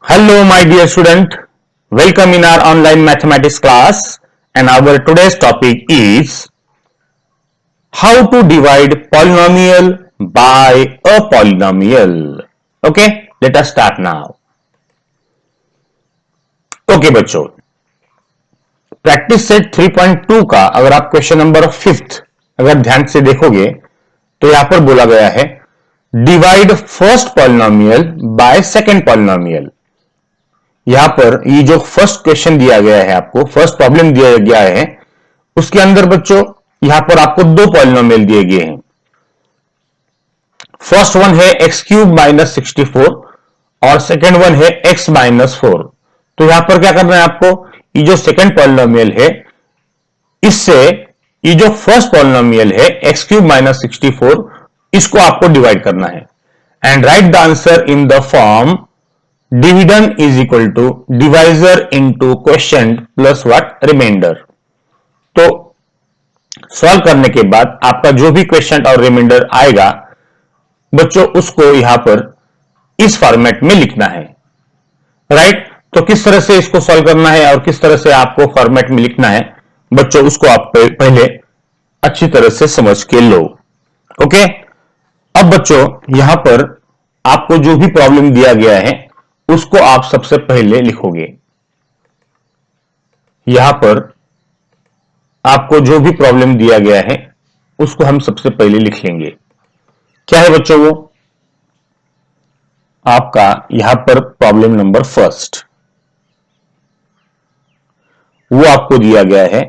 Hello, my dear student. Welcome in our online mathematics class. And our today's topic is how to divide polynomial by a polynomial. Okay, let us start now. Okay, बच्चों, practice set 3.2 का अगर आप question number 5 अगर ध्यान से देखोगे तो यहां पर बोला गया है divide first polynomial by second polynomial. यहां पर ये जो फर्स्ट क्वेश्चन दिया गया है, आपको फर्स्ट प्रॉब्लम दिया गया है, उसके अंदर बच्चों यहां पर आपको दो पॉलिनोमियल दिए गए हैं। फर्स्ट वन है एक्स क्यूब माइनस 64 और सेकेंड वन है एक्स माइनस 4। तो यहां पर क्या करना है आपको, ये जो सेकेंड पॉलिनोमियल है इससे ये जो फर्स्ट पॉलिनोमियल है एक्स क्यूब माइनस 64 इसको आपको डिवाइड करना है। And write the answer in the form division is equal to divisor into question plus what remainder. तो सॉल्व करने के बाद आपका जो भी क्वेश्चन और रिमाइंडर आएगा बच्चों उसको यहां पर इस फॉर्मेट में लिखना है। राइट, तो किस तरह से इसको सॉल्व करना है और किस तरह से आपको फॉर्मेट में लिखना है बच्चों उसको आप पहले अच्छी तरह से समझ के लो। ओके, अब बच्चों यहां पर आपको जो भी प्रॉब्लम दिया गया है उसको आप सबसे पहले लिखोगे। यहां पर आपको जो भी प्रॉब्लम दिया गया है उसको हम सबसे पहले लिख लेंगे। क्या है बच्चों वो आपका यहां पर प्रॉब्लम नंबर फर्स्ट, वो आपको दिया गया है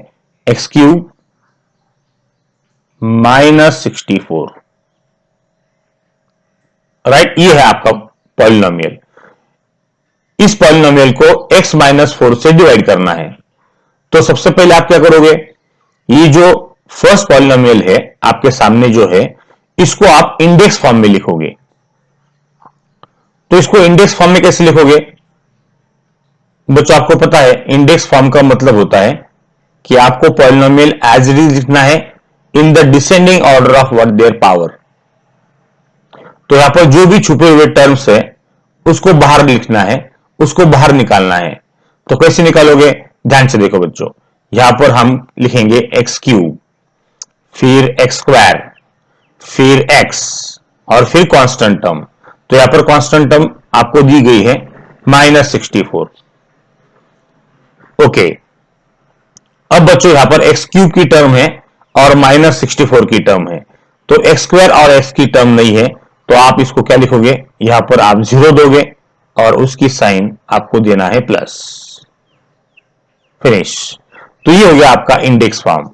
एक्स क्यूब माइनस 64। राइट, ये है आपका पॉलिनोमियल। इस पॉलिनोमियल को x माइनस 4 से डिवाइड करना है। तो सबसे पहले आप क्या करोगे, ये जो फर्स्ट पॉलिनोमियल है आपके सामने जो है इसको आप इंडेक्स फॉर्म में लिखोगे। तो इसको इंडेक्स फॉर्म में कैसे लिखोगे बच्चों, आपको पता है इंडेक्स फॉर्म का मतलब होता है कि आपको पॉलिनोमियल एज इट इज लिखना है in the descending order of what their power. तो यहां पर जो भी छुपे हुए टर्म्स है उसको बाहर लिखना है, उसको बाहर निकालना है। तो कैसे निकालोगे, ध्यान से देखो बच्चों। यहां पर हम लिखेंगे एक्स क्यूब, फिर एक्स स्क्वायर, फिर एक्स और फिर कांस्टेंट टर्म। तो यहां पर कांस्टेंट टर्म आपको दी गई है माइनस 64। ओके, अब बच्चों यहां पर एक्स क्यूब की टर्म है और माइनस 64 की टर्म है। तो एक्स स्क्वायर और एक्स की टर्म नहीं है तो आप इसको क्या लिखोगे, यहां पर आप जीरो दोगे और उसकी साइन आपको देना है प्लस। फिनिश। तो ये हो गया आपका इंडेक्स फॉर्म।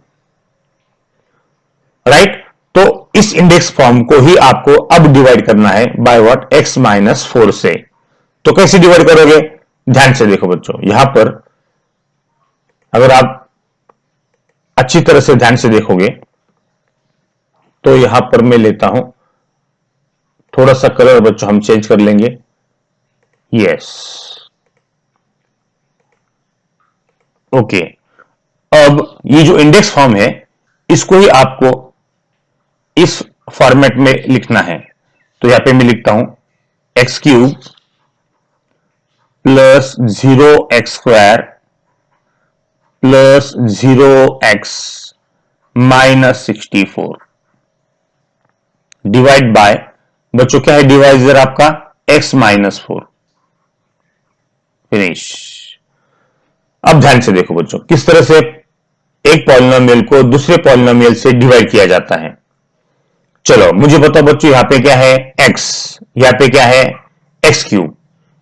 राइट, तो इस इंडेक्स फॉर्म को ही आपको अब डिवाइड करना है बाय व्हाट, एक्स माइनस 4 से। तो कैसे डिवाइड करोगे, ध्यान से देखो बच्चों। यहां पर अगर आप अच्छी तरह से ध्यान से देखोगे तो यहां पर मैं लेता हूं थोड़ा सा कलर बच्चों, हम चेंज कर लेंगे। Yes, okay. अब ये जो इंडेक्स फॉर्म है इसको ही आपको इस फॉर्मेट में लिखना है। तो यहां पे मैं लिखता हूं x cube plus 0x square plus 0x minus 64 divide by बच्चों क्या है डिवाइजर आपका x माइनस 4। फिनिश। अब ध्यान से देखो बच्चों किस तरह से एक पॉलिनोमियल को दूसरे पॉलिनोमियल से डिवाइड किया जाता है। चलो मुझे बताओ बच्चों, यहां पे क्या है x, यहां पे क्या है एक्स क्यूब,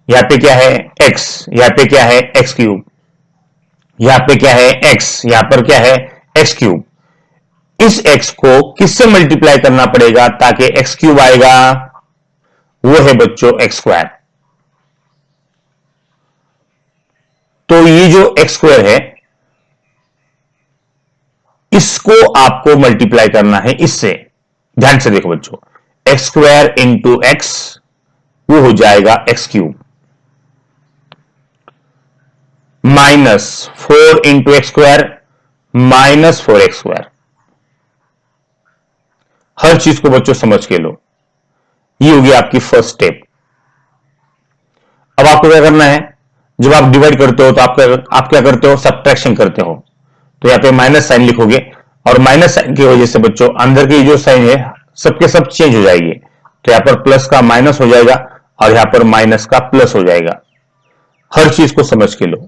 यहां पे क्या है x, यहां पे क्या है एक्स क्यूब, यहां पे क्या है x, यहां पर क्या है एक्स क्यूब। इस x को किससे मल्टीप्लाई करना पड़ेगा ताकि एक्स क्यूब आएगा, वो है बच्चों एक्स स्क्वायर। तो ये जो एक्स स्क्वायर है इसको आपको मल्टीप्लाई करना है इससे। ध्यान से देखो बच्चों, एक्स स्क्वायर इंटू एक्स वो हो जाएगा x cube, minus 4 into x square minus 4x square. हर चीज को बच्चों समझ के लो। ये होगी आपकी फर्स्ट स्टेप। अब आपको क्या करना है, जब आप डिवाइड करते हो तो आप क्या करते हो, सब्ट्रैक्शन करते हो। तो यहाँ पे माइनस साइन लिखोगे और माइनस साइन की वजह से बच्चों अंदर की जो साइन है सबके सब चेंज हो जाएगी। तो यहाँ पर प्लस का माइनस हो जाएगा और यहाँ पर माइनस का प्लस हो जाएगा। हर चीज को समझ के लो।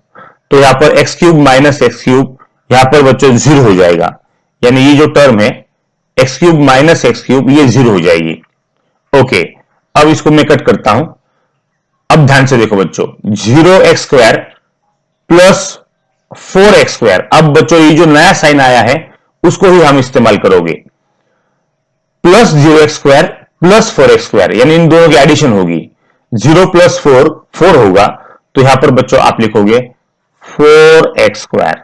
तो यहाँ पर x cube minus x cube यहाँ पर बच्चों जीरो हो जाएगा, यानी ये जो टर्म है x cube minus x cube ये जीरो हो जाएगी। ओके, अब इसको मैं कट करता हूं। अब ध्यान से देखो बच्चों, zero x square plus four x square. अब बच्चों ये जो नया साइन आया है उसको ही हम इस्तेमाल करोगे। Plus zero x square plus four x square, यानी इन दोनों की एडिशन होगी। जीरो प्लस फोर फोर होगा, तो यहां पर बच्चों आप लिखोगे फोर एक्स स्क्वायर।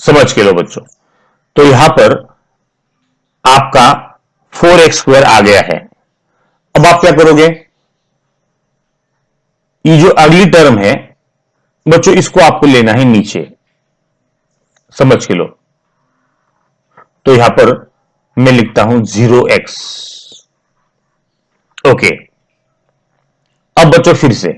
समझ के लो बच्चों। तो यहां पर आपका फोर एक्स स्क्वायर आ गया है। अब आप क्या करोगे, ये जो अगली टर्म है बच्चों इसको आपको लेना है नीचे। समझ के लो। तो यहां पर मैं लिखता हूं जीरो एक्स। ओके, अब बच्चों फिर से,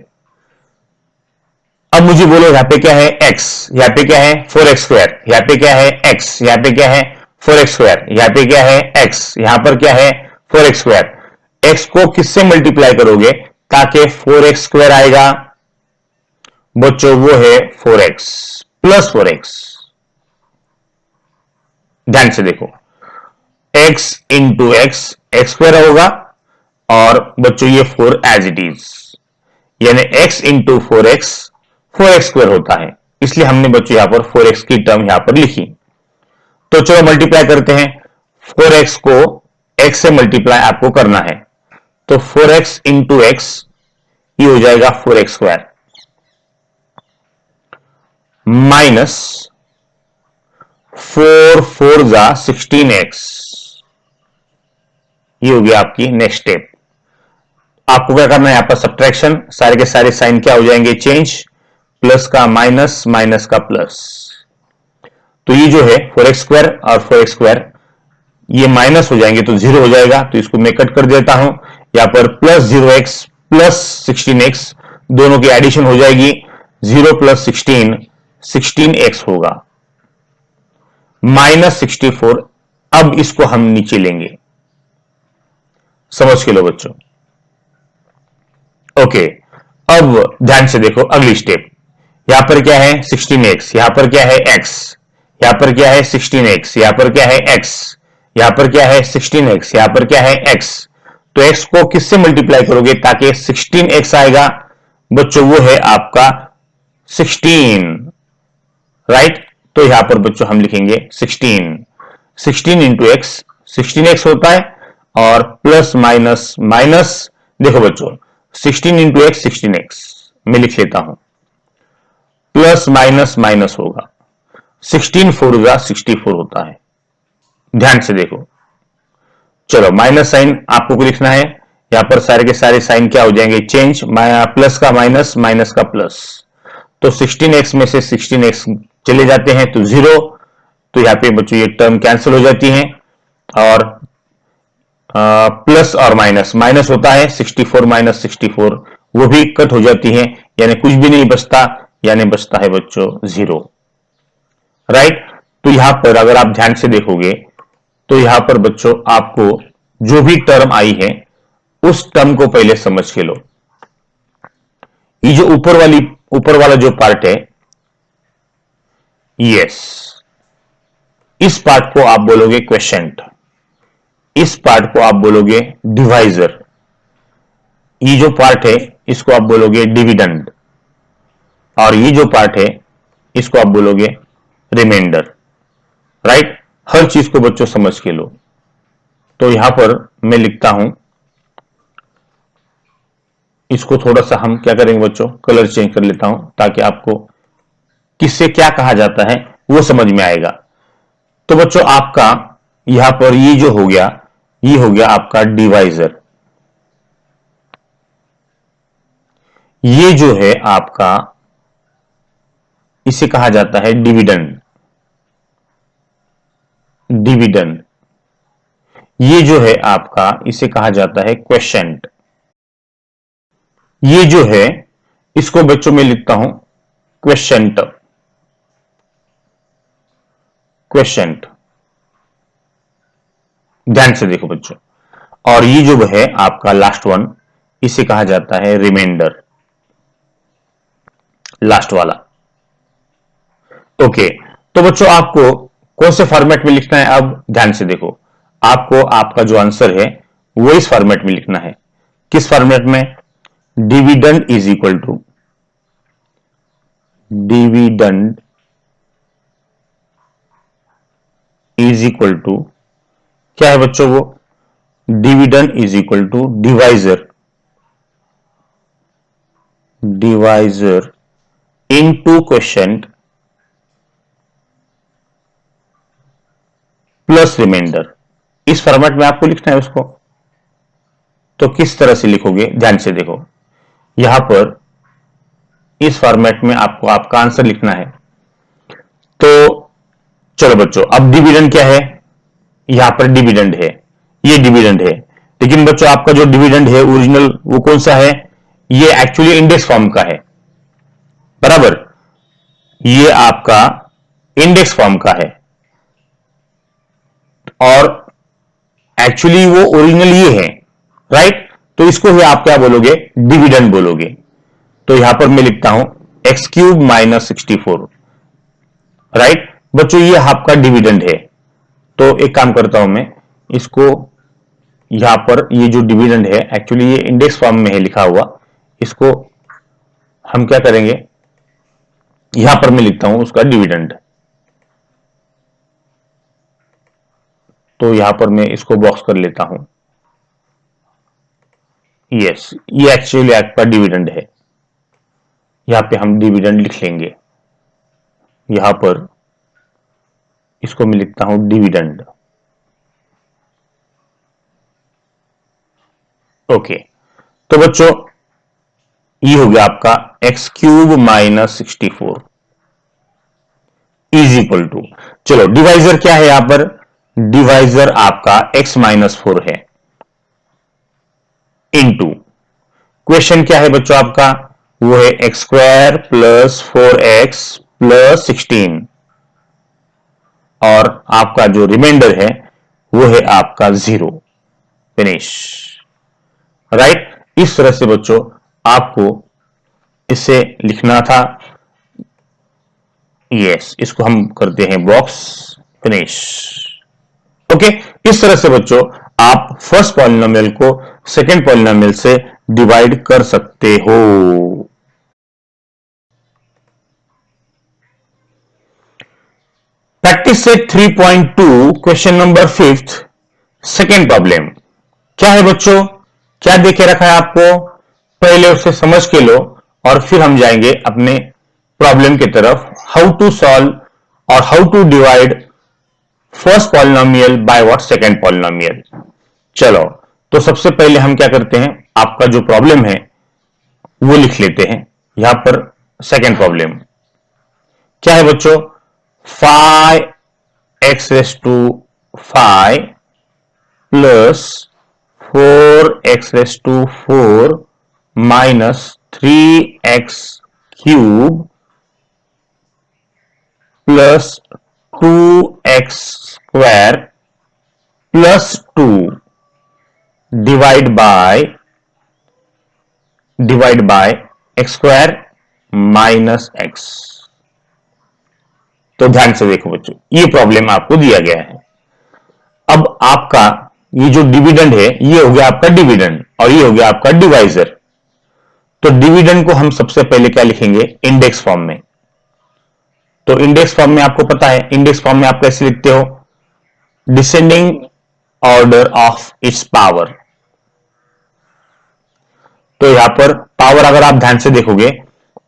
अब मुझे बोलो यहां पे क्या है x, यहां पे क्या है फोर एक्स स्क्वायर, यहां पे क्या है x, यहां पे क्या है फोर एक्स स्क्वायर, यहां पे क्या है x, यहां पर क्या है फोर एक्स स्क्वायर। x को किससे मल्टीप्लाई करोगे ताकि फोर एक्स स्क्वायर आएगा बच्चों, वो है four x plus four x. ध्यान से देखो, x into x x square होगा और बच्चों ये फोर एज इट इज, यानी x into four x square होता है, इसलिए हमने बच्चों यहां पर फोर एक्स की टर्म यहां पर लिखी। तो चलो मल्टीप्लाई करते हैं। फोर एक्स को x से मल्टीप्लाई आपको करना है, तो फोर एक्स इंटू एक्स ये हो जाएगा four x square minus four four जा 16x। ये हो गया आपकी नेक्स्ट स्टेप। आपको क्या करना है, यहां पर सब्ट्रैक्शन, सारे के सारे साइन क्या हो जाएंगे चेंज, प्लस का माइनस माइनस का प्लस। तो ये जो है फोर एक्स स्क्वायर और फोर एक्स स्क्वायर ये माइनस हो जाएंगे तो जीरो हो जाएगा, तो इसको मैं कट कर देता हूं। यहां पर plus zero x plus 16x दोनों की एडिशन हो जाएगी, जीरो प्लस 16 16x होगा माइनस 64। अब इसको हम नीचे लेंगे। समझ के लो बच्चों। ओके, अब ध्यान से देखो अगली स्टेप। यहां पर क्या है 16x, यहां पर क्या है x, यहां पर क्या है 16x, यहां पर क्या है x, यहां पर क्या है 16x, यहां पर क्या है x। तो x को किससे मल्टीप्लाई करोगे ताकि 16x आएगा बच्चों, वो है आपका 16, राइट। तो यहां पर बच्चों हम लिखेंगे 16 इंटू एक्स 16x होता है और प्लस माइनस माइनस, देखो बच्चों 16 इंटू एक्स 16x मैं लिख लेता हूं, प्लस माइनस माइनस होगा, 16 फोर जा 64 होता है। ध्यान से देखो, चलो माइनस साइन आपको लिखना है, यहां पर सारे के सारे साइन क्या हो जाएंगे चेंज, प्लस का माइनस माइनस का प्लस। तो 16x में से 16x चले जाते हैं तो जीरो, तो यहां पे बच्चों ये टर्म कैंसिल हो जाती हैं और प्लस और माइनस माइनस होता है, 64 माइनस 64 वो भी कट हो जाती है, यानी कुछ भी नहीं बचता, यानी बचता है बच्चों जीरो, राइट। तो यहां पर अगर आप ध्यान से देखोगे तो यहां पर बच्चों आपको जो भी टर्म आई है उस टर्म को पहले समझ के लो। ये जो ऊपर वाला जो पार्ट है, यस, इस पार्ट को आप बोलोगे क्वेशेंट, इस पार्ट को आप बोलोगे डिवाइजर, ये जो पार्ट है इसको आप बोलोगे डिविडेंड और ये जो पार्ट है इसको आप बोलोगे रिमाइंडर, राइट। हर चीज को बच्चों समझ के लो। तो यहां पर मैं लिखता हूं, इसको थोड़ा सा हम क्या करेंगे बच्चों कलर चेंज कर लेता हूं ताकि आपको किससे क्या कहा जाता है वो समझ में आएगा। तो बच्चों आपका यहां पर ये जो हो गया, ये हो गया आपका डिवाइजर, ये जो है आपका इसे कहा जाता है डिविडेंड, डिविडेंड। ये जो है आपका इसे कहा जाता है क्वेशेंट। ये जो है इसको बच्चों में लिखता हूं क्वेश्चंट। क्वेश्चंट, ध्यान से देखो बच्चों। और ये जो है आपका लास्ट वन, इसे कहा जाता है रिमाइंडर, लास्ट वाला। ओके, तो बच्चों आपको कौन से फॉर्मेट में लिखना है? अब ध्यान से देखो, आपको आपका जो आंसर है वो इस फॉर्मेट में लिखना है। किस फॉर्मेट में? Dividend is equal to, dividend is equal to, क्या है बच्चों वो? Dividend is equal to divisor, divisor into quotient plus remainder. इस फॉर्मेट में आपको लिखना है उसको। तो किस तरह से लिखोगे? ध्यान से देखो, यहां पर इस फॉर्मेट में आपको आपका आंसर लिखना है। तो चलो बच्चों, अब डिविडेंड क्या है? यहां पर डिविडेंड है, ये डिविडेंड है। लेकिन बच्चों आपका जो डिविडेंड है ओरिजिनल वो कौन सा है? ये एक्चुअली इंडेक्स फॉर्म का है, बराबर। ये आपका इंडेक्स फॉर्म का है और एक्चुअली वो ओरिजिनल ये है, राइट। तो इसको ही आप क्या बोलोगे? डिविडेंड बोलोगे। तो यहां पर मैं लिखता हूं एक्स क्यूब माइनस 64, राइट। बच्चों ये आपका डिविडेंड है। तो एक काम करता हूं मैं, इसको यहां पर ये जो डिविडेंड है एक्चुअली ये इंडेक्स फॉर्म में है लिखा हुआ, इसको हम क्या करेंगे, यहां पर मैं लिखता हूं उसका डिविडेंड। तो यहां पर मैं इसको बॉक्स कर लेता हूं। यस, ये एक्चुअली आपका डिविडेंड है। यहां पे हम डिविडेंड लिख लेंगे। यहां पर इसको मैं लिखता हूं डिविडेंड। ओके, तो बच्चों ये हो गया आपका x cube minus 64 is equal to, चलो डिवाइजर क्या है यहां पर? डिवाइजर आपका x माइनस 4 है, इनटू क्वेश्चन क्या है बच्चों आपका? वो है x square plus 4x plus 16, और आपका जो रिमाइंडर है वो है आपका 0। Finish, right. इस तरह से बच्चों आपको इसे लिखना था। यस, इसको हम करते हैं बॉक्स। फिनिश। ओके, इस तरह से बच्चों आप फर्स्ट पॉलिनोमियल को सेकंड पॉलिनोमियल से डिवाइड कर सकते हो। Practice set 3.2 question number 5th, second problem. क्या है बच्चों? क्या देखे रखा है आपको? पहले उसे समझ के लो और फिर हम जाएंगे अपने प्रॉब्लम की तरफ। हाउ टू सॉल्व और how to divide first polynomial by what? Second polynomial. चलो, तो सबसे पहले हम क्या करते हैं, आपका जो प्रॉब्लम है वो लिख लेते हैं। यहां पर सेकंड प्रॉब्लम क्या है बच्चों? 5x raise to 5 plus 4x raise to 4 minus 3x cube plus 2x square plus 2 divide by x square minus x. तो ध्यान से देखो बच्चों, ये प्रॉब्लम आपको दिया गया है। अब आपका ये जो डिविडेंड है ये हो गया आपका डिविडेंड और ये हो गया आपका डिवाइजर। तो डिविडेंड को हम सबसे पहले क्या लिखेंगे? इंडेक्स फॉर्म में। तो इंडेक्स फॉर्म में आपको पता है, इंडेक्स फॉर्म में आप कैसे लिखते हो? Descending order of its power. तो यहां पर पावर अगर आप ध्यान से देखोगे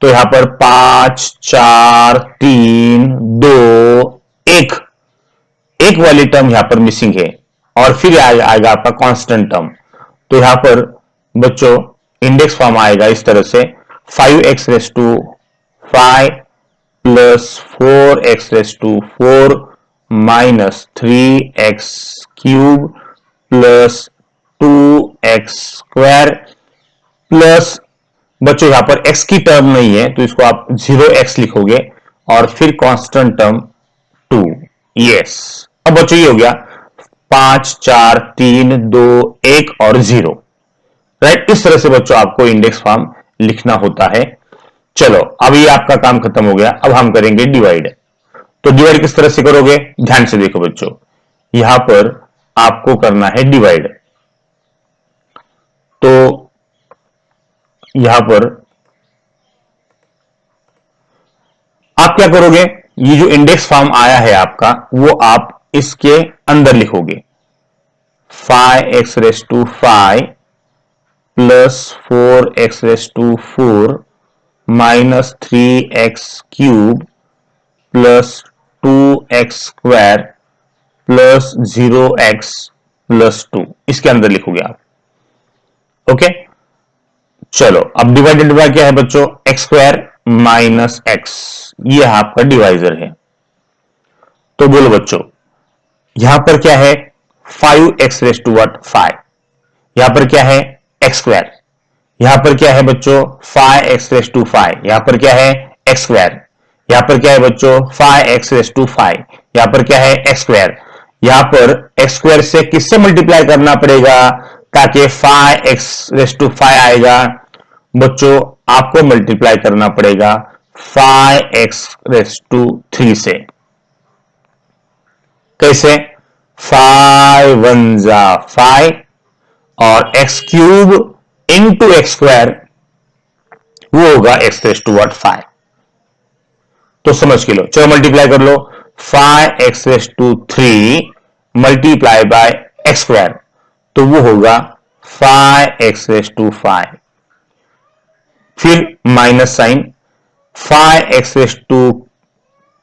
तो यहां पर 5 4 3 2 1, एक वाली टर्म यहां पर मिसिंग है और फिर आएगा आपका कांस्टेंट टर्म। तो यहां पर बच्चों इंडेक्स फॉर्म आएगा इस तरह से 5x raise to 5 plus 4x raise to 4 minus 3x cube plus 2x square plus बच्चों यहां पर x की टर्म नहीं है तो इसको आप 0x लिखोगे और फिर कांस्टेंट टर्म 2। यस, अब बच्चों ये हो गया 5 4 3 2 1 और 0। राइट, इस तरह से बच्चों आपको इंडेक्स फॉर्म लिखना होता है। चलो अब ये आपका काम खत्म हो गया, अब हम करेंगे डिवाइड। तो डिवाइड किस तरह से करोगे, ध्यान से देखो बच्चों, यहां पर आपको करना है डिवाइड। तो यहां पर आप क्या करोगे, ये जो इंडेक्स फॉर्म आया है आपका वो आप इसके अंदर लिखोगे 5x raise to 5 plus 4x raise to 4 minus 3x cube plus 2x square plus 0x plus 2, इसके अंदर लिखोगे आप। ओके, चलो अब डिवाइडेड बाय क्या है बच्चों, एक्स स्क्वायर माइनस एक्स, ये आपका डिवाइजर है। तो बोलो बच्चों यहां पर क्या है 5x रेस टू व्हाट 5, यहां पर क्या है एक्स स्क्वायर, यहां पर क्या है बच्चों 5x रेस टू 5, यहां पर क्या है एक्स स्क्वायर, यहां पर क्या है बच्चों 5x रेस टू 5, यहां पर क्या है एक्स स्क्वायर, यहां पर एक्स स्क्वायर से किससे मल्टीप्लाई करना पड़ेगा ताकि 5x रेस टू 5 आएगा, बच्चों आपको मल्टीप्लाई करना पड़ेगा 5x रेस टू 3 से। कैसे, 5 1 जा 5 और x cube into x square वो होगा x रेस टू व्हाट 5। तो समझ के लो, चलो मल्टीप्लाई कर लो 5x raise to 3 multiply by x square, तो वो होगा 5x रेस टू 5, फिर minus sign 5x raise to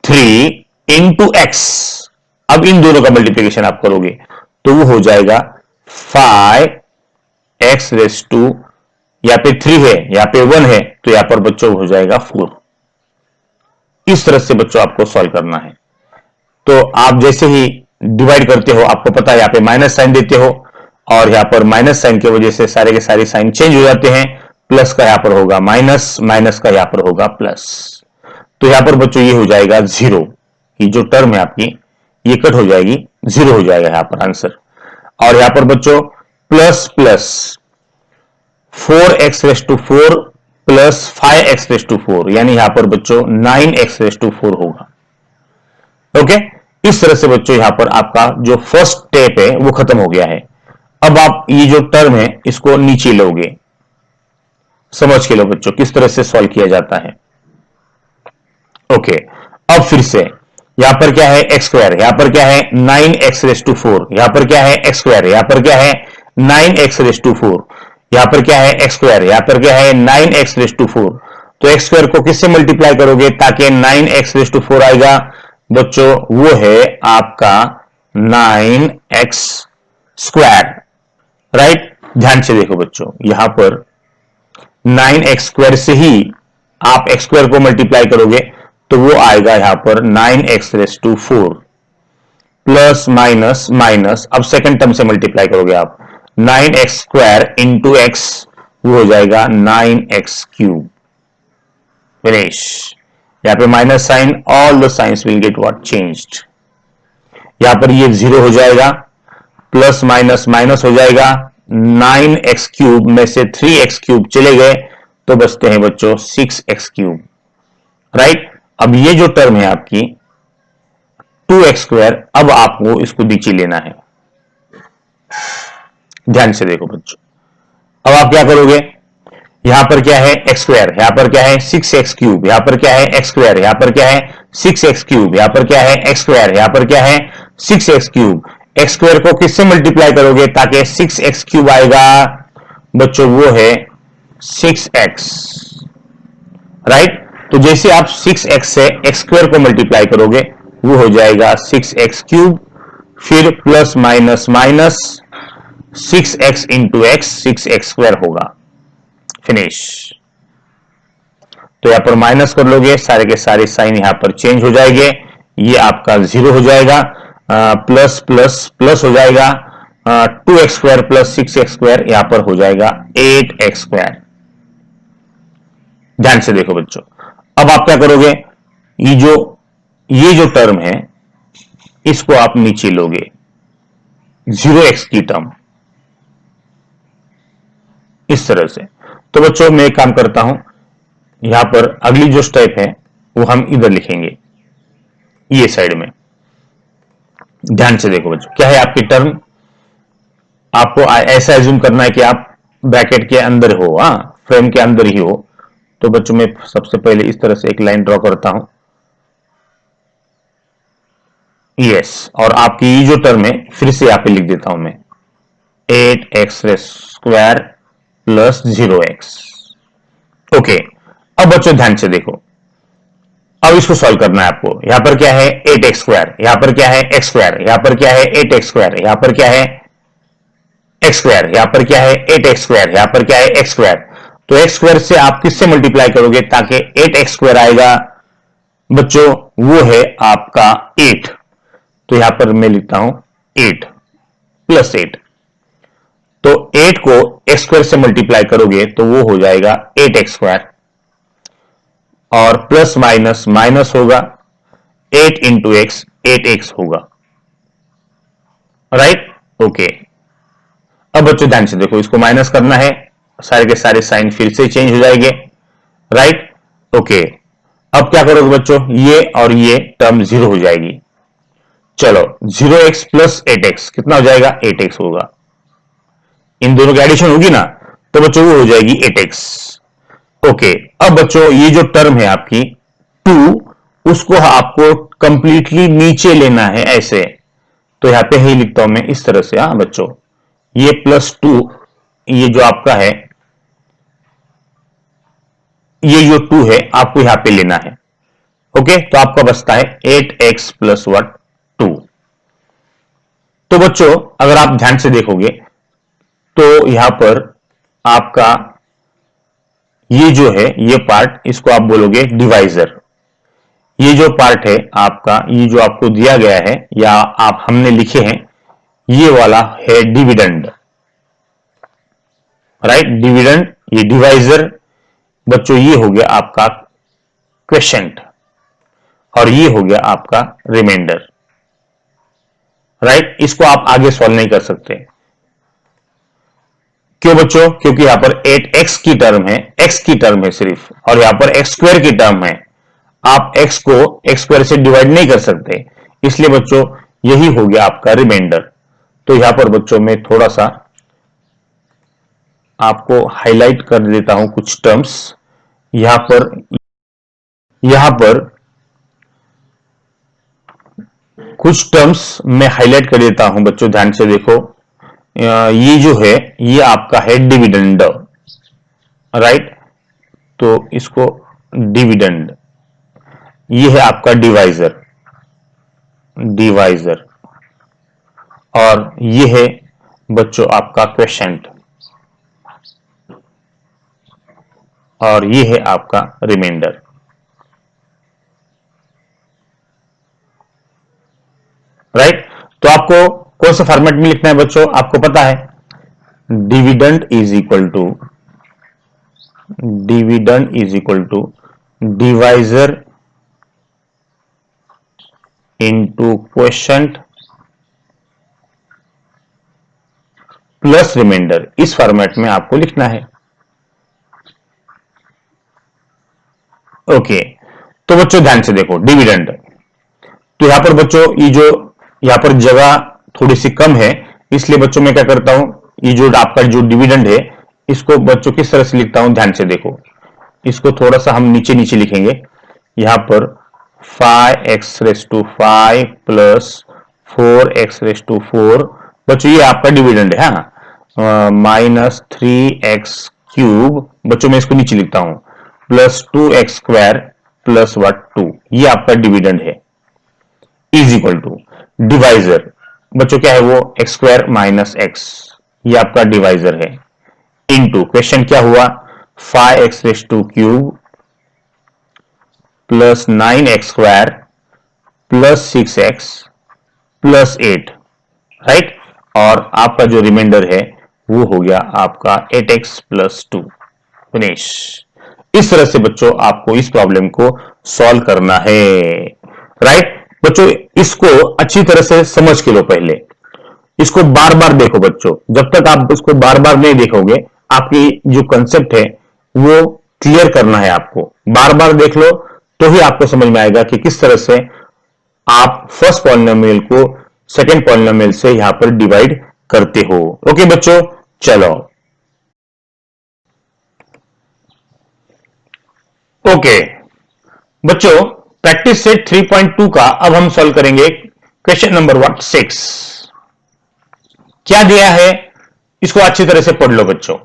3 into x, अब इन दोनों का मल्टीप्लिकेशन आप करोगे तो वो हो जाएगा 5x रेस टू, यहां पे 3 है यहां पे 1 है तो यहां पर बच्चों हो जाएगा 4। इस तरह से बच्चों आपको सॉल्व करना है। तो आप जैसे ही डिवाइड करते हो आपको पता है यहां पे माइनस साइन देते हो और यहां पर माइनस साइन की वजह से सारे के सारे साइन चेंज हो जाते हैं, प्लस का यहां पर होगा माइनस, माइनस का यहां पर होगा प्लस। तो यहां पर बच्चों ये हो जाएगा 0, ये जो टर्म है आपकी ये कट हो जाएगी, 0 हो जाएगा यहां पर आंसर। और यहां पर बच्चों plus plus 4x raise to 4 plus 5x raise to 4, यानी यहां पर बच्चों 9x रेस टू 4 होगा। ओके, इस तरह से बच्चों यहां पर आपका जो फर्स्ट स्टेप है वो खत्म हो गया है। अब आप ये जो टर्म है इसको नीचे लोगे, समझ के लो बच्चों किस तरह से सॉल्व किया जाता है। ओके, अब फिर से यहां पर क्या है एक्स स्क्वायर, यहां पर क्या है 9x रेस टू 4, यहां पर क्या है एक्स स्क्वायर, यहां पर क्या है 9x रेस टू 4, यहां पर क्या है एक्स स्क्वायर, यहां पर क्या है 9x रेस टू 4। तो एक्स स्क्वायर को किससे मल्टीप्लाई करोगे ताकि 9x रेस टू 4 आएगा, बच्चों वो है आपका 9x स्क्वायर। राइट, ध्यान से देखो बच्चों यहां पर 9x स्क्वायर से ही आप एक्स स्क्वायर को मल्टीप्लाई करोगे तो वो आएगा यहां पर 9x raise to 4 plus minus minus, अब सेकंड टर्म से मल्टीप्लाई करोगे आप 9x स्क्वायर इंटू एक्स, वो हो जाएगा 9x क्यूब। फिनिश, यहां पे minus sign, all the signs will get what changed. यहां पर ये 0 हो जाएगा, प्लस माइनस माइनस हो जाएगा, 9x क्यूब में से 3x क्यूब चले गए तो बचते हैं बच्चों 6x क्यूब। राइट, अब ये जो टर्म है आपकी 2x स्क्वायर, अब आपको इसको नीचे लेना है। ध्यान से देखो बच्चों, अब आप क्या करोगे, यहां पर क्या है एक्स स्क्वायर, यहां पर क्या है 6x क्यूब, यहां पर क्या है एक्स स्क्वायर, यहां पर क्या है 6x क्यूब, यहां पर क्या है एक्स स्क्वायर, यहां पर क्या है 6x क्यूब। एक्स स्क्वायर को किससे मल्टीप्लाई करोगे ताकि 6x क्यूब आएगा, बच्चों वो है 6x। राइट, तो जैसे आप 6x से एक्स स्क्वायर को मल्टीप्लाई करोगे वो हो जाएगा 6x क्यूब, फिर plus minus minus 6x into x, 6x square होगा। फिनिश, तो यहां पर माइनस कर लोगे, सारे के सारे साइन यहां पर चेंज हो जाएंगे, ये आपका 0 हो जाएगा, प्लस प्लस प्लस हो जाएगा, 2x square plus 6x square यहां पर हो जाएगा 8x स्क्वायर। ध्यान से देखो बच्चों, अब आप क्या करोगे, ये जो टर्म है इसको आप नीचे लोगे, 0x की टर्म, इस तरह से। तो बच्चों मैं एक काम करता हूं, यहां पर अगली जो स्टेप है वो हम इधर लिखेंगे, ये साइड में। ध्यान से देखो बच्चों, क्या है आपकी टर्म, आपको ऐसा एज्यूम करना है कि आप ब्रैकेट के अंदर हो, फ्रेम के अंदर ही हो। तो बच्चों मैं सबसे पहले इस तरह से एक लाइन ड्रॉ करता हूं, यस, और आपकी ये जो टर्म है फिर से यहां पे लिख देता हूं मैं, 8x² प्लस 0x। ओके, अब बच्चों ध्यान से देखो, अब इसको सॉल्व करना है आपको। यहां पर क्या है 8x², यहां पर क्या है x², यहां पर क्या है 8x², यहां पर क्या है x², यहां पर क्या है 8x², यहां पर क्या है x²। तो x² से आप किससे मल्टीप्लाई करोगे ताकि 8x² आएगा बच्चों, वो है आपका 8। तो यहां पर मैं लिखता हूं 8 प्लस 8। तो 8 को x² से मल्टीप्लाई करोगे तो वो हो जाएगा 8x², और प्लस माइनस माइनस होगा, 8 इंटू एक्स 8x होगा, राइट। ओके, अब बच्चों ध्यान से देखो, इसको माइनस करना है, सारे के सारे साइन फिर से चेंज हो जाएंगे, राइट। ओके, अब क्या करोगे बच्चों, ये और ये टर्म 0 हो जाएगी। चलो 0x प्लस 8x कितना हो जाएगा, 8x होगा। इन दोनों की एडिशन होगी ना, तो बच्चों वो हो जाएगी 8x। ओके, अब बच्चों ये जो टर्म है आपकी 2, उसको आपको कंप्लीटली नीचे लेना है ऐसे। तो यहां पे ही लिखता हूं मैं इस तरह से, बच्चों ये +2, ये जो आपका है, ये जो 2 है आपको यहां पे लेना है। ओके, तो आपका बचता है 8x प्लस 2। तो बच्चों अगर आप ध्यान से देखोगे तो यहां पर आपका ये जो है, ये पार्ट, इसको आप बोलोगे डिवाइजर। ये जो पार्ट है आपका, ये जो आपको दिया गया है या आप हमने लिखे हैं, ये वाला है डिविडेंड, राइट, डिविडेंड, ये डिवाइजर। बच्चों ये हो गया आपका क्वेशंट, और ये हो गया आपका रिमाइंडर, राइट। इसको आप आगे सॉल्व नहीं कर सकते, क्यों बच्चों, क्योंकि यहां पर 8x की टर्म है, x की टर्म है सिर्फ, और यहां पर x² की टर्म है। आप x को x² से डिवाइड नहीं कर सकते, इसलिए बच्चों यही हो गया आपका रिमाइंडर। तो यहां पर बच्चों मैं थोड़ा सा आपको हाईलाइट कर देता हूं कुछ टर्म्स। यहां पर कुछ टर्म्स मैं हाईलाइट कर देता हूं बच्चों, ध्यान से देखो। ये जो है ये आपका है डिविडेंड, राइट। तो इसको डिविडेंड, ये है आपका डिवाइजर, डिवाइजर, और ये है बच्चों आपका क्वेशंट, और ये है आपका रिमाइंडर, राइट। तो आपको कौन सा फॉर्मेट में लिखना है बच्चों, आपको पता है, dividend is equal to, dividend is equal to divisor into quotient plus remainder. इस फॉर्मेट में आपको लिखना है। ओके, तो बच्चों ध्यान से देखो, डिविडेंड, तो यहां पर बच्चों ये जो यहां पर जगह थोड़ी सी कम है, इसलिए बच्चों मैं क्या करता हूं, ये जो आपका जो डिविडेंड है इसको बच्चों किस तरह से लिखता हूं, ध्यान से देखो। इसको थोड़ा सा हम नीचे नीचे लिखेंगे, यहां पर 5x⁵ प्लस 4x⁴, बच्चों ये आपका डिविडेंड है, -3x³ बच्चों मैं इसको नीचे लिखता हूं, प्लस 2x² प्लस 2, ये आपका डिविडेंड है, इज इक्वल टू डिवाइजर, बच्चों क्या है वो x² माइनस x, ये आपका डिवाइजर है, इनटू क्वेश्चन क्या हुआ 5x³ plus 9x² plus 6x plus 8, right. और आपका जो रिमाइंडर है वो हो गया आपका 8x प्लस 2, फिनिश। इस तरह से बच्चों आपको इस प्रॉब्लम को सॉल्व करना है। राइट बच्चों, इसको अच्छी तरह से समझ के लो, पहले इसको बार बार देखो बच्चों। जब तक आप इसको बार बार नहीं देखोगे, आपकी जो कंसेप्ट है वो क्लियर करना है। आपको बार बार देख लो तो ही आपको समझ में आएगा कि किस तरह से आप फर्स्ट पॉलिनोमियल को सेकंड पॉलिनोमियल से यहां पर डिवाइड करते हो। ओके बच्चों, चलो ओके बच्चों, प्रैक्टिस सेट 3.2 का अब हम सॉल्व करेंगे क्वेश्चन नंबर 6। क्या दिया है इसको अच्छी तरह से पढ़ लो बच्चों।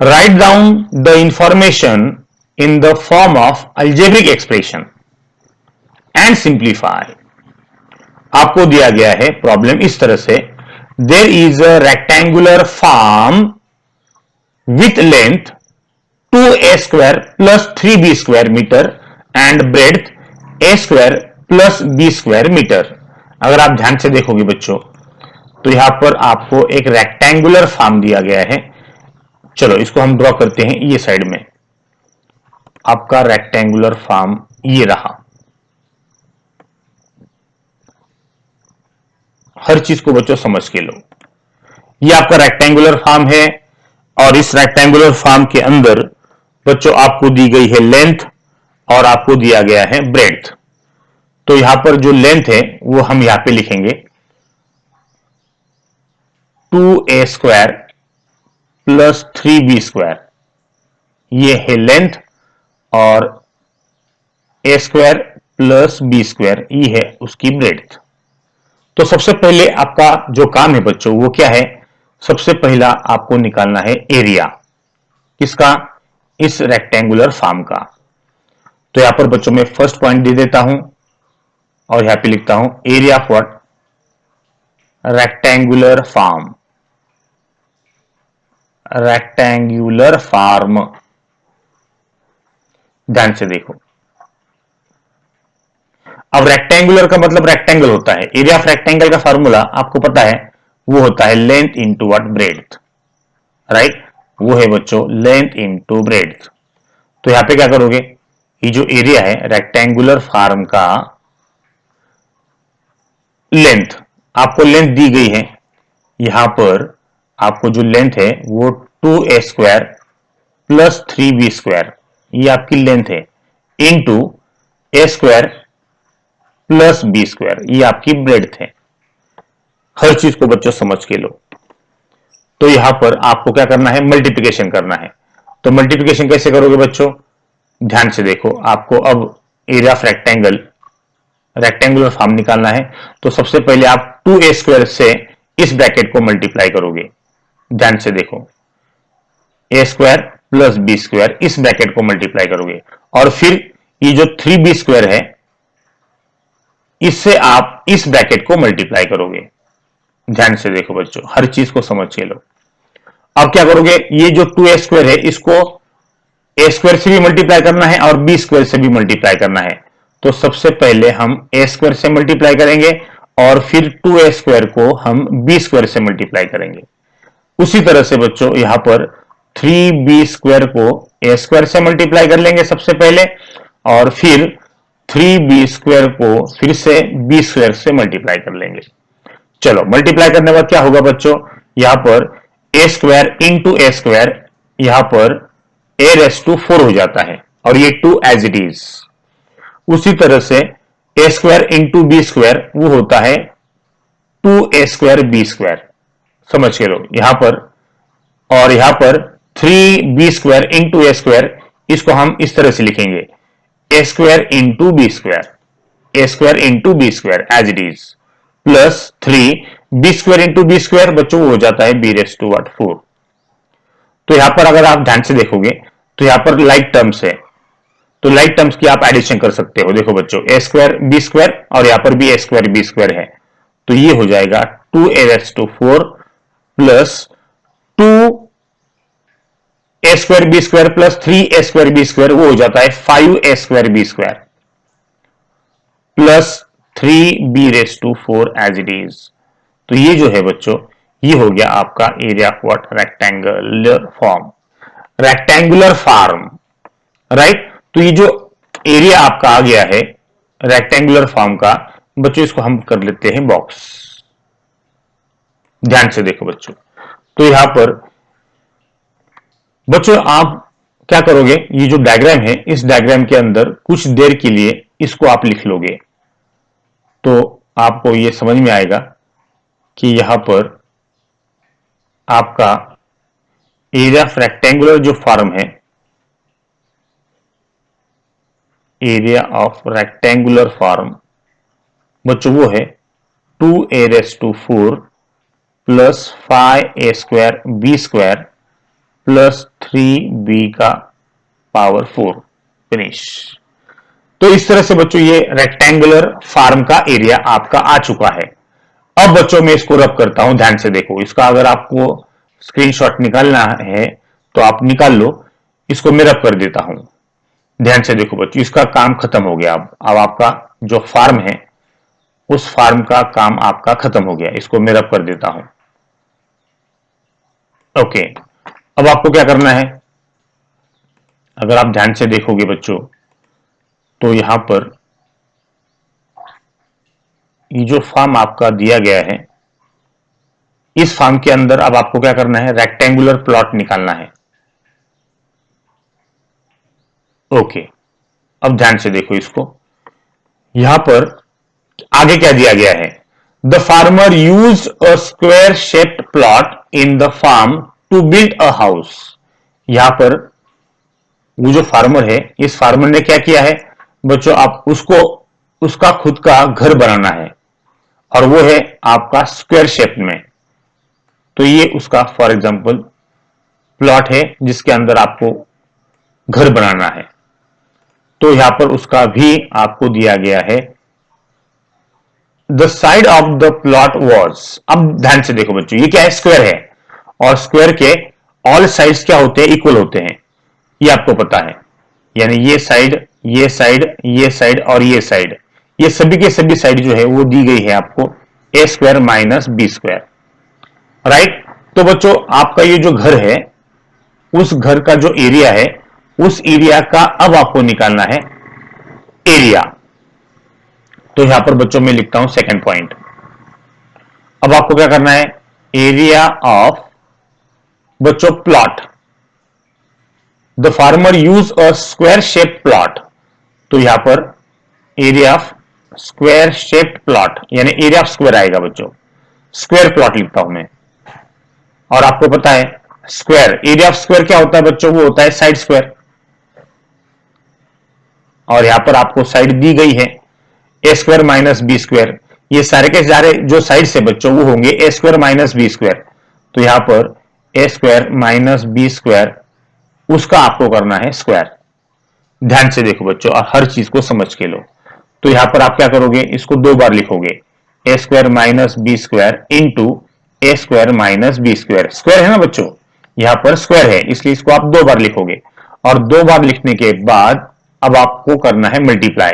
Write down the information in the form of algebraic expression and simplify. आपको दिया गया है प्रॉब्लम इस तरह से, there is a rectangular form with length 2a square plus 3b square metre and breadth a square plus b square metre. अगर आप ध्यान से देखोगे बच्चों तो यहां पर आपको एक रेक्टेंगुलर फॉर्म दिया गया है। चलो इसको हम ड्रॉ करते हैं। ये साइड में आपका रेक्टेंगुलर फॉर्म ये रहा। हर चीज को बच्चों समझ के लो। ये आपका रेक्टेंगुलर फॉर्म है और इस रेक्टेंगुलर फॉर्म के अंदर बच्चों आपको दी गई है लेंथ और आपको दिया गया है ब्रेड्थ। तो यहां पर जो लेंथ है वो हम यहां पे लिखेंगे 2a square plus 3b square, ये है लेंथ, और a square plus b square ये है उसकी ब्रेड्थ। तो सबसे पहले आपका जो काम है बच्चों वो क्या है, सबसे पहला आपको निकालना है एरिया किसका, इस रेक्टेंगुलर फॉर्म का। तो यहां पर बच्चों मैं फर्स्ट पॉइंट दे देता हूं और यहां पे लिखता हूं area of what, rectangular form, rectangular form. ध्यान से देखो, अब रेक्टेंगुलर का मतलब रेक्टेंगल होता है। एरिया ऑफ रेक्टेंगल का फार्मूला आपको पता है, वो होता है length into what, breadth. Right, वो है बच्चों लेंथ इंटू ब्रेड्थ। तो यहां पे क्या करोगे, ये जो एरिया है रेक्टेंगुलर फॉर्म का, लेंथ आपको लेंथ दी गई है, यहां पर आपको जो लेंथ है वो 2a square plus 3b square, ये आपकी लेंथ है, into a square plus b square, ये आपकी ब्रेड्थ है। हर चीज को बच्चों समझ के लो। तो यहां पर आपको क्या करना है, मल्टीप्लिकेशन करना है। तो मल्टीप्लिकेशन कैसे करोगे बच्चों, ध्यान से देखो। आपको अब area of rectangle, rectangular form निकालना है। तो सबसे पहले आप 2a स्क्वायर से इस ब्रैकेट को मल्टीप्लाई करोगे। ध्यान से देखो, a square plus b square, इस ब्रैकेट को मल्टीप्लाई करोगे, और फिर ये जो 3b स्क्वायर है इससे आप इस ब्रैकेट को मल्टीप्लाई करोगे। ध्यान से देखो बच्चों, हर चीज को समझ के लो। अब क्या करोगे, ये जो 2a स्क्वायर है इसको a स्क्वायर से भी मल्टीप्लाई करना है और b स्क्वायर से भी मल्टीप्लाई करना है। तो सबसे पहले हम a स्क्वायर से मल्टीप्लाई करेंगे और फिर 2a स्क्वायर को हम b स्क्वायर से मल्टीप्लाई करेंगे। उसी तरह से बच्चों यहां पर 3b स्क्वायर को a स्क्वायर से मल्टीप्लाई कर लेंगे सबसे पहले, और फिर 3b स्क्वायर को फिर से b स्क्वायर से मल्टीप्लाई कर लेंगे। चलो मल्टीप्लाई करने के बाद क्या होगा बच्चों, यहां पर a square into a square, यहां पर a रेस टू 4 हो जाता है और ये 2 एज इट इज। उसी तरह से a square into b square वो होता है 2a स्क्वायर b स्क्वायर, समझ के लो यहां पर। और यहां पर 3b square into a square, इसको हम इस तरह से लिखेंगे a square into b square, a square into b square as it is, plus 3b square into b square बच्चों वो हो जाता है b रेस टू 4। तो यहां पर अगर आप ध्यान से देखोगे तो यहां पर लाइक टर्म्स है, तो लाइक टर्म्स की आप एडिशन कर सकते हो। देखो बच्चों, a स्क्वायर b स्क्वायर और यहां पर भी a स्क्वायर b स्क्वायर है, तो ये हो जाएगा 2a raise to 4 plus 2 a square b square plus 3a square b square, वो हो जाता है 5a square b square plus 3b raise to 4 as it is. तो ये जो है बच्चों, ये हो गया आपका area of what, rectangular form, rectangular form. Right. तो ये जो एरिया आपका आ गया है रेक्टेंगुलर फॉर्म का, बच्चों इसको हम कर लेते हैं बॉक्स। ध्यान से देखो बच्चों, तो यहां पर बच्चों आप क्या करोगे, ये जो डायग्राम है इस डायग्राम के अंदर कुछ देर के लिए इसको आप लिख लोगे, तो आपको ये समझ में आएगा कि यहां पर आपका एरिया ऑफ रेक्टेंगुलर जो फॉर्म है, एरिया ऑफ रेक्टेंगुलर फॉर्म बच्चों वो है 2a⁴ plus 5a² b² plus 3b का पावर 4 फिनिश। तो इस तरह से बच्चों ये रेक्टेंगुलर फॉर्म का एरिया आपका आ चुका है। अब बच्चों मैं इसको रब करता हूं, ध्यान से देखो, इसका अगर आपको स्क्रीनशॉट निकालना है तो आप निकाल लो, इसको मैं रब कर देता हूं। ध्यान से देखो बच्चों, इसका काम खत्म हो गया। अब आपका जो फार्म है उस फार्म का काम आपका खत्म हो गया। इसको मैं रब कर देता हूं। ओके, अब आपको क्या करना है, अगर आप ध्यान से देखोगे बच्चों तो यहां पर ये जो फॉर्म आपका दिया गया है, इस फॉर्म के अंदर अब आपको क्या करना है, रेक्टेंगुलर प्लॉट निकालना है। ओके, अब ध्यान से देखो इसको, यहां पर आगे क्या दिया गया है, the farmer use a square shaped plot in the farm to build a house. यहां पर वो जो फार्मर है, इस फार्मर ने क्या किया है बच्चों, आप उसको उसका खुद का घर बनाना है, और वो है आपका स्क्वायर शेप में। तो ये उसका फॉर एग्जांपल प्लॉट है जिसके अंदर आपको घर बनाना है। तो यहां पर उसका भी आपको दिया गया है, the side of the plot was. अब ध्यान से देखो बच्चों, ये क्या है, स्क्वायर है, और स्क्वायर के ऑल साइड्स क्या होते हैं, इक्वल होते हैं, ये आपको पता है। यानी ये साइड, ये साइड, ये साइड और ये साइड, ये सभी के सभी साइड जो है वो दी गई है आपको a² माइनस b²। राइट। तो बच्चों आपका ये जो घर है, उस घर का जो एरिया है, उस एरिया का अब आपको निकालना है एरिया। तो यहां पर बच्चों में लिखता हूं सेकंड पॉइंट। अब आपको क्या करना है, एरिया ऑफ बच्चों plot, the farmer use a square shape plot. तो यहां पर area of square shaped plot यानी एरिया ऑफ स्क्वायर आएगा बच्चों, स्क्वायर प्लॉट लिखता हूं मैं। और आपको पता है स्क्वायर, एरिया ऑफ स्क्वायर क्या होता है बच्चों, वो होता है साइड स्क्वायर। और यहां पर आपको साइड दी गई है a² माइनस b²। ये सारे के सारे जो साइड से बच्चों वो होंगे a² माइनस b²। तो यहां पर a² माइनस b², उसका आपको करना है स्क्वायर। ध्यान से देखो बच्चों और हर चीज को समझ के लो। तो यहां पर आप क्या करोगे, इसको दो बार लिखोगे, a² minus b² into a² minus b²। Square है ना बच्चों, यहां पर स्क्वायर है इसलिए इसको आप दो बार लिखोगे, और दो बार लिखने के बाद अब आपको करना है मल्टीप्लाई।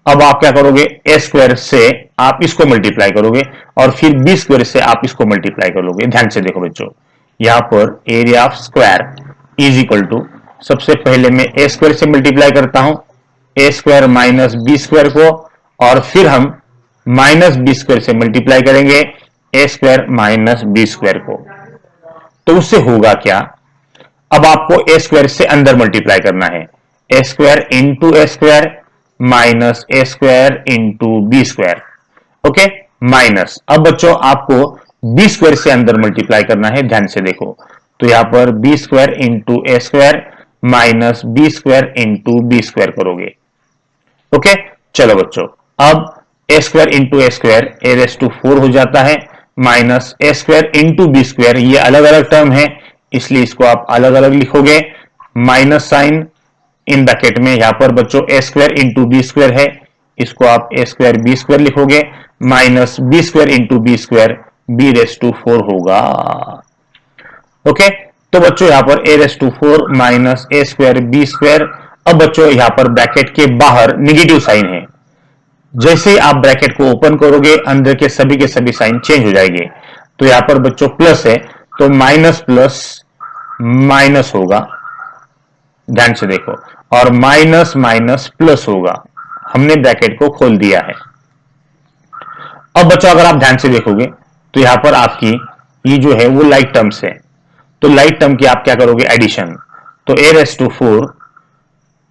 अब आप क्या करोगे, a² से आप इसको मल्टीप्लाई करोगे और फिर b² से आप इसको मल्टीप्लाई करोगे। ध्यान से देखो बच्चों, यहां पर area of square is equal to, सबसे पहले मैं a² से मल्टीप्लाई करता हूं, a² माइनस b² को, और फिर हम माइनस b² से मल्टीप्लाई करेंगे a² माइनस b² को। तो उससे होगा क्या, अब आपको a² से अंदर मल्टीप्लाई करना है, a² into a² minus a² into b²। Okay, minus, अब बच्चों आपको b² से अंदर मल्टीप्लाई करना है। ध्यान से देखो, तो यहां पर b² into a² minus b² into b² करोगे। ओके, चलो बच्चों, अब a² इंटू a² a⁴ हो जाता है, माइनस a² इंटू b², ये अलग अलग टर्म है इसलिए इसको आप अलग अलग लिखोगे, माइनस साइन इन ब्रैकेट में, यहां पर बच्चों a² इंटू b² है, इसको आप a² b² लिखोगे, minus b² into b² b⁴ होगा। ओके, तो बच्चों यहां पर a⁴ माइनस a² b²। अब बच्चों यहां पर ब्रैकेट के बाहर निगेटिव साइन है, जैसे ही आप ब्रैकेट को ओपन करोगे अंदर के सभी साइन चेंज हो जाएंगे। तो यहां पर बच्चों प्लस है तो माइनस प्लस माइनस होगा, ध्यान से देखो, और माइनस माइनस प्लस होगा, हमने ब्रैकेट को खोल दिया है। अब बच्चों अगर आप ध्यान से देखोगे तो यहां पर आपकी ये जो है वो लाइक टर्म्स है, तो लाइक टर्म की आप क्या करोगे, एडिशन। तो a raise to 4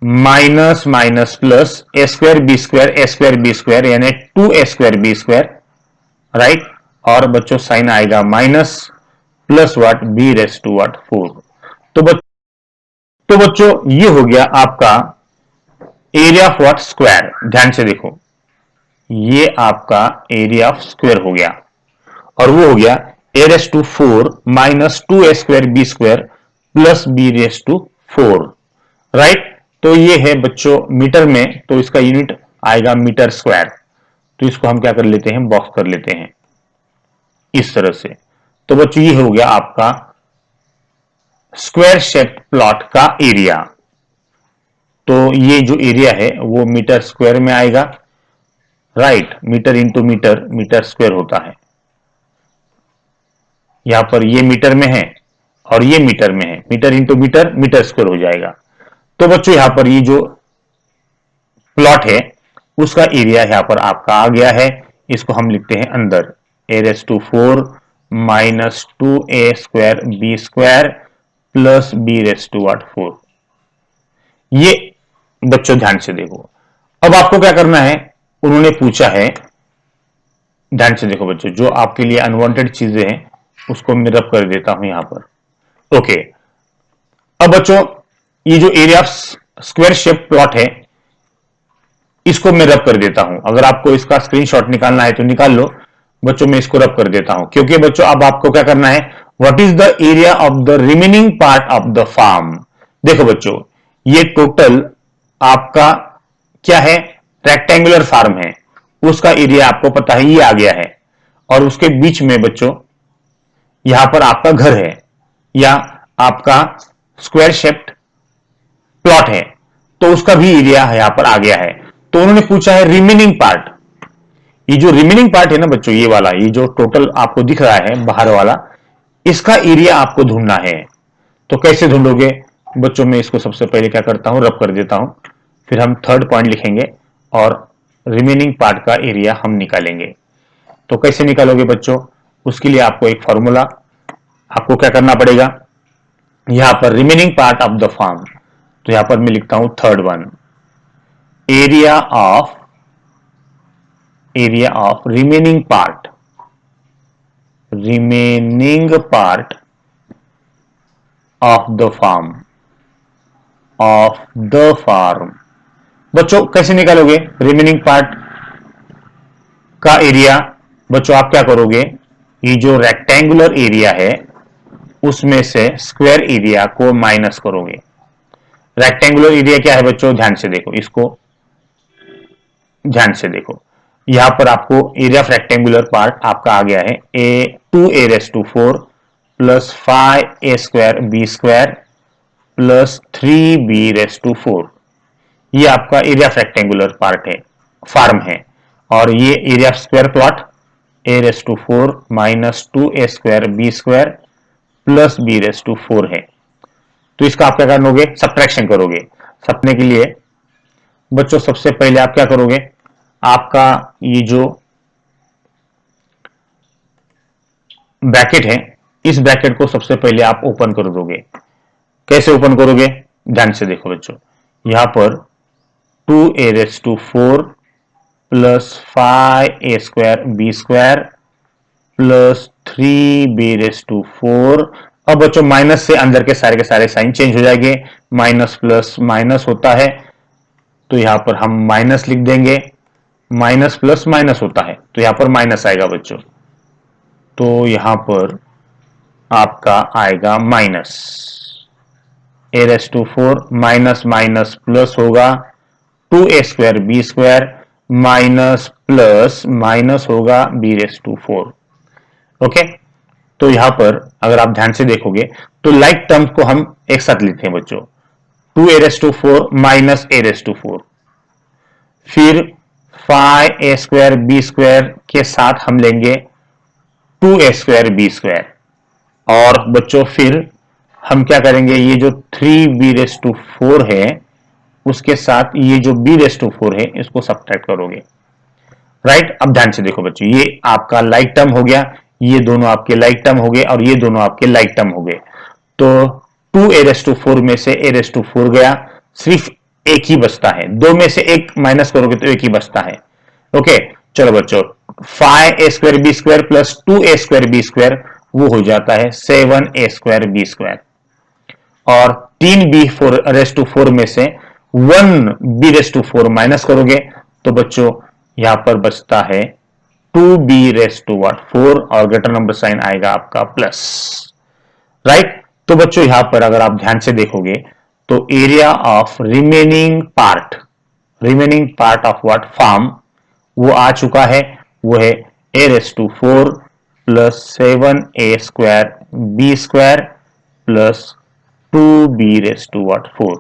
minus minus plus a square b square, a square b square यानी 2a² बी स्क्वायर, राइट। और बच्चों साइन आएगा minus plus what, b raise to what 4। तो बच्चों ये हो गया आपका एरिया ऑफ व्हाट, स्क्वायर। ध्यान से देखो, ये आपका एरिया ऑफ स्क्वायर हो गया, और वो हो गया a raise to 4 minus 2a² B square plus b raise to 4, right. तो ये है बच्चों मीटर में, तो इसका यूनिट आएगा मीटर स्क्वायर। तो इसको हम क्या कर लेते हैं, बॉक्स कर लेते हैं इस तरह से। तो बच्चों ये हो गया आपका स्क्वायर शेप प्लॉट का एरिया। तो ये जो एरिया है वो मीटर स्क्वायर में आएगा, right. Metre into metre, metre square होता है। यहां पर ये मीटर में है और ये मीटर में है, metre into metre, metre square हो जाएगा। तो बच्चों यहां पर ये जो प्लॉट है उसका एरिया यहां पर आपका आ गया है। इसको हम लिखते हैं अंदर, a raise to 4 minus 2a² B square plus b raise to what 4। ये बच्चों ध्यान से देखो, अब आपको क्या करना है, उन्होंने पूछा है, ध्यान से देखो बच्चों, जो आपके लिए अनवांटेड चीजें हैं उसको मैं रब कर देता हूं यहां पर। ओके, अब बच्चों ये जो area of square shape plot है इसको मैं रब कर देता हूं। अगर आपको इसका स्क्रीनशॉट निकालना है तो निकाल लो बच्चों, मैं इसको रब कर देता हूं, क्योंकि बच्चों अब आपको क्या करना है, what is the area of the remaining part of the farm. देखो बच्चों, ये टोटल आपका क्या है, रेक्टेंगुलर फार्म है, उसका एरिया आपको पता है ये आ गया है, और उसके बीच में बच्चों यहां पर आपका घर है या आपका स्क्वायर शेप्ड प्लॉट है, तो उसका भी एरिया यहां पर आ गया है। तो उन्होंने पूछा है रिमेनिंग पार्ट। ये जो रिमेनिंग पार्ट है ना बच्चों, ये वाला, ये जो टोटल आपको दिख रहा है बाहर वाला, इसका एरिया आपको ढूंढना है। तो कैसे ढूंढोगे बच्चों, मैं इसको सबसे पहले क्या करता हूं, रब कर देता हूं, फिर हम थर्ड पॉइंट लिखेंगे और रिमेनिंग पार्ट का एरिया हम निकालेंगे। तो कैसे निकालोगे बच्चों, उसके लिए आपको एक फॉर्मूला, आपको क्या करना पड़ेगा, यहां पर remaining part of the farm, तो यहां पर मैं लिखता हूं third one, area of remaining part of the farm। बच्चों कैसे निकालोगे रिमेनिंग पार्ट का एरिया, बच्चों आप क्या करोगे, ये जो रेक्टेंगुलर एरिया है उसमें से स्क्वायर एरिया को माइनस करोगे। रेक्टेंगुलर एरिया क्या है बच्चों, ध्यान से देखो, इसको ध्यान से देखो, यहां पर आपको एरिया ऑफ रेक्टेंगुलर पार्ट आपका आ गया है A 2a/4 plus 5a² B square plus 3b/4। ये आपका एरिया ऑफ रेक्टेंगुलर पार्ट है, फार्म है। और ये area of square plot a/4 minus 2a² B square plus b/4 है। तो इसका आप क्या करोगे, सब्ट्रैक्शन करोगे। सपने के लिए बच्चों सबसे पहले आप क्या करोगे, आपका ये जो ब्रैकेट है इस ब्रैकेट को सबसे पहले आप ओपन कर दोगे। कैसे ओपन करोगे, ध्यान से देखो बच्चों, यहां पर 2a/4 plus 5a² B square plus 3b/4। अब बच्चों माइनस से अंदर के सारे साइन चेंज हो जाएंगे, माइनस प्लस माइनस होता है, तो यहां पर हम माइनस लिख देंगे, माइनस प्लस माइनस होता है तो यहां पर माइनस आएगा बच्चों। तो यहां पर आपका आएगा minus a/4 minus minus plus होगा 2a² B square minus plus minus होगा b/4। ओके, तो यहां पर अगर आप ध्यान से देखोगे तो लाइक टर्म्स को हम एक साथ लिखते हैं बच्चों, 2a/4 माइनस a/4, फिर 5a² बी स्क्वायर के साथ हम लेंगे 2a² बी स्क्वायर, और बच्चों फिर हम क्या करेंगे, ये जो 3b⁴ है उसके साथ ये जो b⁴ है इसको सब्ट्रैक्ट करोगे। राइट, अब ध्यान से देखो बच्चों, ये आपका लाइक टर्म हो गया, ये दोनों आपके लाइक टर्म हो गए और ये दोनों आपके लाइक टर्म हो गए। तो 2a⁴ में से a⁴ गया, सिर्फ एक ही बचता है, दो में से एक माइनस करोगे तो एक ही बचता है। ओके, चलो बच्चों, 5a² प्लस 2a² वो हो जाता है 7a²b², और 3b⁴ में से 1b⁴ माइनस करोगे तो बच्चों यहां पर बचता है 2b⁴ और ग्रेटर नंबर साइन आएगा आपका प्लस। राइट, तो बच्चों यहां पर अगर आप ध्यान से देखोगे तो area of remaining part of what farm वो आ चुका है, वो है a⁴ plus 7a²b² plus 2b⁴।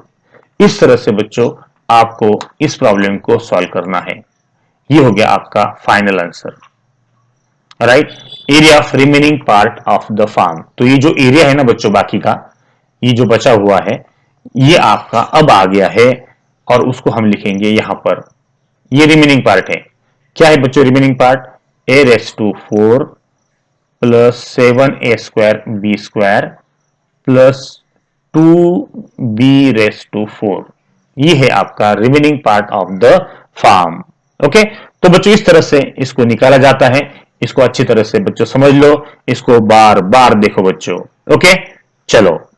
इस तरह से बच्चों आपको इस प्रॉब्लम को सॉल्व करना है। ये हो गया आपका final answer. Right, area of remaining part of the farm. तो ये जो एरिया है ना बच्चों बाकी का, ये जो बचा हुआ है ये आपका अब आ गया है, और उसको हम लिखेंगे यहां पर, ये रिमेनिंग पार्ट है। क्या है बच्चों remaining part? a⁴ plus 7a²b² plus 2b⁴ ये है आपका remaining part of the farm. Okay, तो बच्चों इस तरह से इसको निकाला जाता है। इसको अच्छी तरह से बच्चों समझ लो, इसको बार बार देखो बच्चों। ओके, चलो